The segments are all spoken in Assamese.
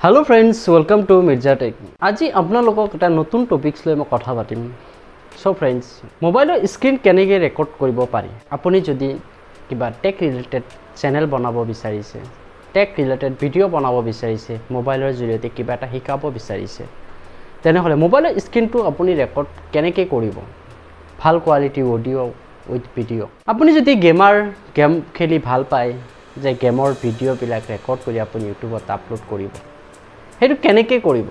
Hello friends, welcome to Mirza Tech. আজি আপোনালোকক এটা নতুন টপিকস লৈ মই কথা পাতিম। So friends, মোবাইলৰ স্ক্ৰিন কেনেকৈ ৰেকৰ্ড কৰিব পাৰি? আপুনি যদি কিবা টেক ৰিলেটেড চেনেল বনাব বিচাৰিছে, টেক ৰিলেটেড ভিডিঅ' বনাব বিচাৰিছে, মোবাইলৰ জৰিয়তে কিবা এটা শিকাব বিচাৰিছে, তেনেহ'লে মোবাইলৰ স্ক্ৰিনটো আপুনি ৰেকৰ্ড কেনেকৈ কৰিব? ভাল কোৱালিটি অডিঅ' উইথ ভিডিঅ'। আপুনি যদি গেম খেলি ভাল পায়, যে গেমৰ ভিডিঅ'বিলাক ৰেকৰ্ড কৰি আপুনি ইউটিউবত আপলোড কৰিব, সেইটো কেনেকৈ কৰিব?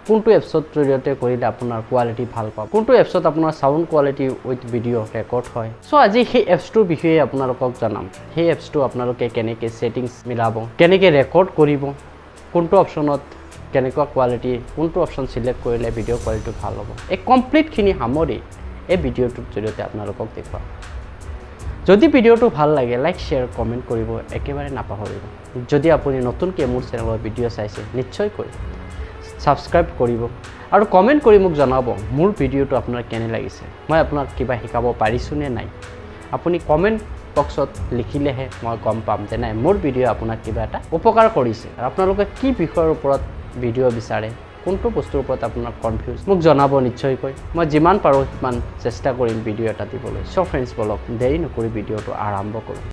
কোনটো এপছৰ জৰিয়তে কৰিলে আপোনাৰ কোৱালিটি ভাল পাব? কোনটো এপছত আপোনাৰ sound quality with video' record হয়? সো আজি সেই এপছটোৰ বিষয়ে আপোনালোকক জনাম। সেই এপছটো আপোনালোকে কেনেকৈ ছেটিংছ মিলাব, কেনেকৈ ৰেকৰ্ড কৰিব, কোনটো অপশ্যনত কেনেকুৱা কোৱালিটি, কোনটো অপশ্যন চিলেক্ট কৰিলে ভিডিঅ' কোৱালিটি ভাল হ'ব, এই কমপ্লিটখিনি সামৰি এই ভিডিঅ'টোৰ জৰিয়তে আপোনালোকক দেখুৱাম। যদি ভিডিঅ'টো ভাল লাগে, লাইক শ্বেয়াৰ কমেণ্ট কৰিব একেবাৰে নাপাহৰিব। যদি আপুনি নতুনকৈ মোৰ চেনেলৰ ভিডিঅ' চাইছে, নিশ্চয়কৈ ছাবস্ক্ৰাইব কৰিব আৰু কমেণ্ট কৰি মোক জনাব মোৰ ভিডিঅ'টো আপোনাৰ কেনে লাগিছে, মই আপোনাক কিবা শিকাব পাৰিছোঁ নে নাই। আপুনি কমেণ্ট বক্সত লিখিলেহে মই গম পাম যে নাই মোৰ ভিডিঅ' আপোনাক কিবা এটা উপকাৰ কৰিছে। আৰু আপোনালোকে কি বিষয়ৰ ওপৰত ভিডিঅ' বিচাৰে, কোনটো বস্তুৰ ওপৰত আপোনাৰ কনফিউজ, মোক জনাব নিশ্চয়কৈ। মই যিমান পাৰোঁ সিমান চেষ্টা কৰিম ভিডিঅ' এটা দিবলৈ। চ' ফ্ৰেণ্ডছ, বলক দেৰি নকৰি ভিডিঅ'টো আৰম্ভ কৰোঁ।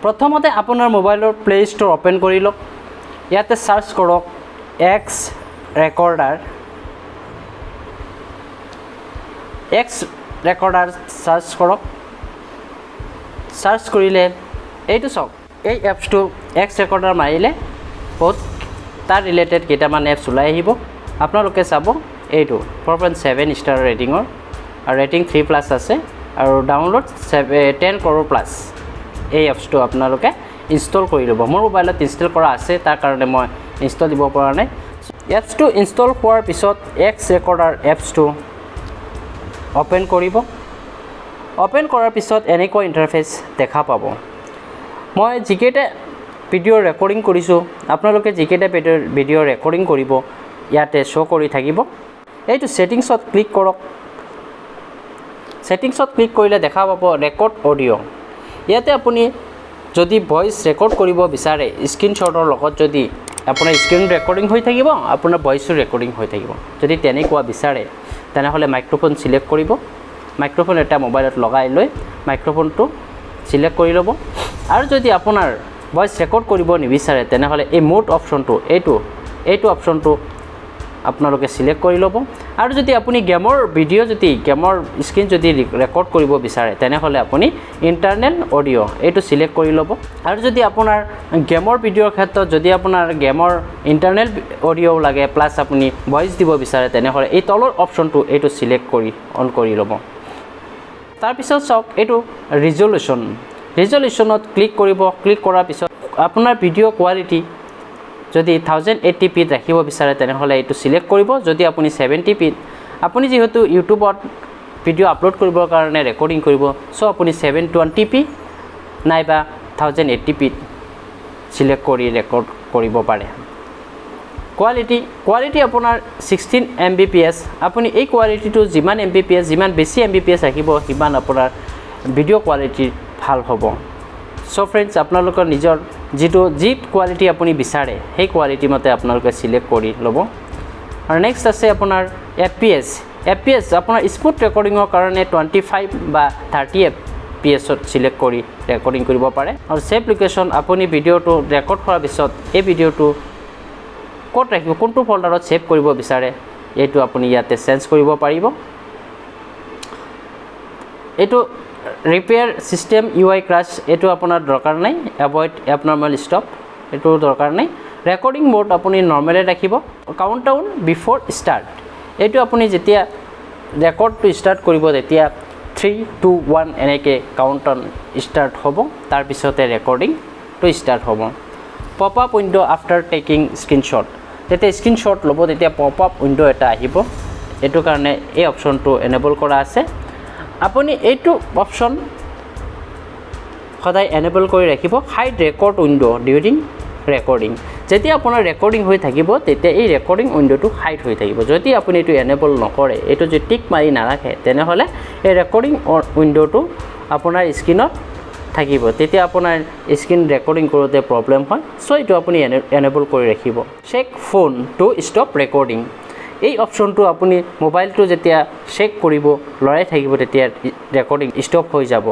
প্ৰথমতে আপোনাৰ মোবাইলৰ প্লে ষ্ট'ৰ অ'পেন কৰি লওক। ইয়াতে চাৰ্চ কৰক এক্স ৰেকৰ্ডাৰ চাৰ্চ কৰক। চাৰ্চ কৰিলে এইটো চাওক, এই এপছটো এক্স ৰেকৰ্ডাৰ মাৰিলে বহুত তাৰ ৰিলেটেড কেইটামান এপছ ওলাই আহিব। আপোনালোকে চাব এইটো 4.7 ষ্টাৰ ৰেটিঙৰ আৰু ৰেটিং 3+ আছে আৰু ডাউনলোড 10 crore প্লাছ। এই এপছটো আপোনালোকে ইনষ্টল কৰি ল'ব। মোৰ মোবাইলত ইনষ্টল কৰা আছে, তাৰ কাৰণে মই ইনষ্টল দিব পৰা নাই। এপছটো ইনষ্টল হোৱাৰ পিছত এক্স ৰেকৰ্ডাৰ এপছটো অ'পেন কৰিব। অ'পেন কৰাৰ পিছত এনেকুৱা ইণ্টাৰফেচ দেখা পাব। মই যিকেইটা ভিডিঅ' ৰেকৰ্ডিং কৰিছোঁ, আপোনালোকে যিকেইটা ভিডিঅ' ৰেকৰ্ডিং কৰিব ইয়াতে শ্ব' কৰি থাকিব। এইটো ছেটিংছত ক্লিক কৰক। ছেটিংছত ক্লিক কৰিলে দেখা পাব ৰেকৰ্ড অডিঅ'। ইয়াতে আপুনি যদি ভইচ ৰেকৰ্ড কৰিব বিচাৰে, স্ক্ৰীনশ্বটৰ লগত যদি আপোনাৰ স্ক্ৰীন ৰেকৰ্ডিং হৈ থাকিব, আপোনাৰ ভইচো ৰেকৰ্ডিং হৈ থাকিব। যদি তেনেকুৱা বিচাৰে তেনেহ'লে মাইক্ৰফোন চিলেক্ট কৰিব। মাইক্ৰফোন এটা মোবাইলত লগাই লৈ মাইক্ৰফোনটো চিলেক্ট কৰি ল'ব। আৰু যদি আপোনাৰ ভইচ ৰেকৰ্ড কৰিব নিবিচাৰে তেনেহ'লে এই মোড অপশ্যনটো এইটো অপশ্যনটো আপোনালোকে চিলেক্ট কৰি ল'ব। আৰু যদি আপুনি গেমৰ স্ক্ৰীন যদি ৰেকৰ্ড কৰিব বিচাৰে তেনেহ'লে আপুনি ইণ্টাৰনেল অডিঅ' এইটো চিলেক্ট কৰি ল'ব। আৰু যদি আপোনাৰ গেমৰ ভিডিঅ'ৰ ক্ষেত্ৰত যদি আপোনাৰ গেমৰ ইণ্টাৰনেল অডিঅ' লাগে প্লাছ আপুনি ভইচ দিব বিচাৰে তেনেহ'লে এই তলৰ অপশ্যনটো এইটো চিলেক্ট কৰি অন কৰি ল'ব। তাৰপিছত চাওক এইটো ৰিজলিউশ্যনত ক্লিক কৰিব। ক্লিক কৰাৰ পিছত আপোনাৰ ভিডিঅ' কোৱালিটি যদি 1080p ৰাখিব বিচাৰে তেনেহ'লে এইটো চিলেক্ট কৰিব। যদি আপুনি 70p, আপুনি যিহেতু ইউটিউবত ভিডিঅ' আপলোড কৰিবৰ কাৰণে ৰেকৰ্ডিং কৰিব, চ' আপুনি 720p নাইবা 1080p চিলেক্ট কৰি ৰেকৰ্ড কৰিব পাৰে। কোৱালিটি আপোনাৰ 16 Mbps। আপুনি এই কোৱালিটিটো যিমান বেছি Mbps ৰাখিব সিমান আপোনাৰ ভিডিঅ' কোৱালিটি ভাল হ'ব। চ' ফ্ৰেণ্ডছ, আপোনালোকৰ নিজৰ যি কোৱালিটি আপুনি বিচাৰে সেই কোৱালিটি মতে আপোনালোকে চিলেক্ট কৰি ল'ব। আৰু নেক্সট আছে আপোনাৰ FPS আপোনাৰ স্মুথ ৰেকৰ্ডিঙৰ কাৰণে 25 বা 30 FPS চিলেক্ট কৰি ৰেকৰ্ডিং কৰিব পাৰে। আৰু ছেভ লোকেশ্যন, আপুনি ভিডিঅ'টো ৰেকৰ্ড কৰাৰ পিছত এই ভিডিঅ'টো ক'ত ৰাখিব, কোনটো ফল্ডাৰত ছেভ কৰিব বিচাৰে এইটো আপুনি ইয়াতে চেঞ্জ কৰিব পাৰিব। এইটো ৰিপেয়াৰ ছিষ্টেম UI ক্ৰাছ, এইটো আপোনাৰ দৰকাৰ নাই। এভইড এবনৰ্মেল ষ্টপ, এইটো দৰকাৰ নাই। ৰেকৰ্ডিং মোড আপুনি নৰ্মেলে ৰাখিব। কাউণ্টডাউন বিফ'ৰ ষ্টাৰ্ট, এইটো আপুনি যেতিয়া ৰেকৰ্ডটো ষ্টাৰ্ট কৰিব তেতিয়া 3, 2, 1 এনেকৈ কাউণ্টডাউন ষ্টাৰ্ট হ'ব। তাৰপিছতে ৰেকৰ্ডিংটো ষ্টাৰ্ট হ'ব। Pop up window' after taking screenshot, যেতিয়া স্ক্ৰীনশ্বট ল'ব তেতিয়া পপ আপ উইণ্ড' এটা আহিব। এইটো কাৰণে এই অপশ্যনটো এনেবল কৰা আছে। আপুনি এইটো অপশ্যন সদায় এনেবল কৰি ৰাখিব। Hide record window' during recording, যেতিয়া আপোনাৰ ৰেকৰ্ডিং হৈ থাকিব তেতিয়া এই ৰেকৰ্ডিং উইণ্ড'টো হাইড হৈ থাকিব যদি আপুনি এইটো এনেবল নকৰে এইটো যদি টিক মাৰি নাৰাখে তেনেহ'লে এই ৰেকৰ্ডিং উইণ্ড'টো আপোনাৰ স্ক্ৰীনত থাকিব তেতিয়া আপোনাৰ স্ক্ৰীন ৰেকৰ্ডিং কৰোঁতে প্ৰব্লেম হয় চ' এইটো আপুনি এনেবল কৰি ৰাখিব check phone to stop recording এই অপশ্যনটো আপুনি মোবাইলটো যেতিয়া চেক কৰিব লৰাই থাকিব তেতিয়া ৰেকৰ্ডিং ষ্টপ হৈ যাব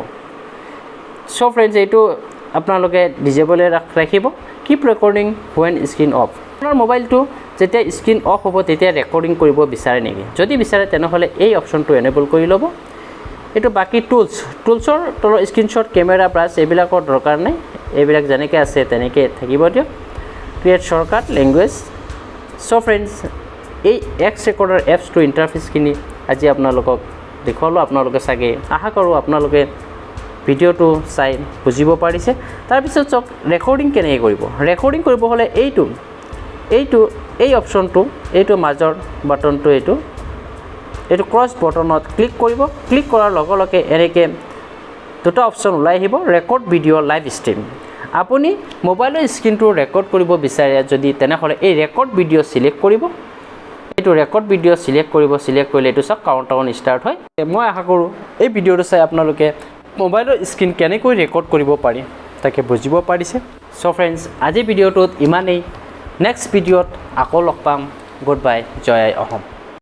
চ' ফ্ৰেণ্ডছ এইটো আপোনালোকে ডিজেবলে ৰাখিব keep recording when screen of আপোনাৰ মোবাইলটো যেতিয়া স্ক্ৰীন অফ হ'ব তেতিয়া ৰেকৰ্ডিং কৰিব বিচাৰে নেকি যদি বিচাৰে তেনেহ'লে এই অপশ্যনটো এনেবল কৰি ল'ব এইটো বাকী টুলছৰ তলৰ স্ক্ৰীনশ্বট কেমেৰা ব্ৰাছ এইবিলাকৰ দৰকাৰ নাই এইবিলাক যেনেকৈ আছে তেনেকৈ থাকিব দিয়ক ক্ৰিয়েট শ্বৰ্টকাট লেংগুৱেজ চ' ফ্ৰেণ্ডছ এই এক্স ৰেকৰ্ডাৰ এপছটো ইণ্টাৰফেচখিনি আজি আপোনালোকক দেখুৱালোঁ আপোনালোকে চাগে আশা কৰোঁ আপোনালোকে ভিডিঅ'টো চাই বুজিব পাৰিছে তাৰপিছত চাওক ৰেকৰ্ডিং কেনেকৈ কৰিব ৰেকৰ্ডিং কৰিব হ'লে এই অপশ্যনটো এইটো মাজৰ বাটনটো এইটো ক্ৰছ বটনত ক্লিক কৰিব ক্লিক কৰাৰ লগে লগে এনেকৈ দুটা অপশ্যন ওলাই আহিব ৰেকৰ্ড ভিডিঅ' লাইভ ষ্ট্ৰীম আপুনি মোবাইলৰ স্ক্ৰীনটো ৰেকৰ্ড কৰিব বিচাৰে যদি তেনেহ'লে এই ৰেকৰ্ড ভিডিঅ' চিলেক্ট কৰিব এইটো ৰেকৰ্ড ভিডিঅ' চিলেক্ট কৰিলে এইটো চাওক কাউণ্টডাউন ষ্টাৰ্ট হয় মই আশা কৰোঁ এই ভিডিঅ'টো চাই আপোনালোকে মোবাইলৰ স্ক্ৰীন কেনেকৈ ৰেকৰ্ড কৰিব পাৰি তাকে বুজিব পাৰিছে চ' ফ্ৰেণ্ডছ আজি ভিডিঅ'টোত ইমানেই নেক্সট ভিডিঅ'ত আকৌ লগ পাম গুড বাই জয় আই অসম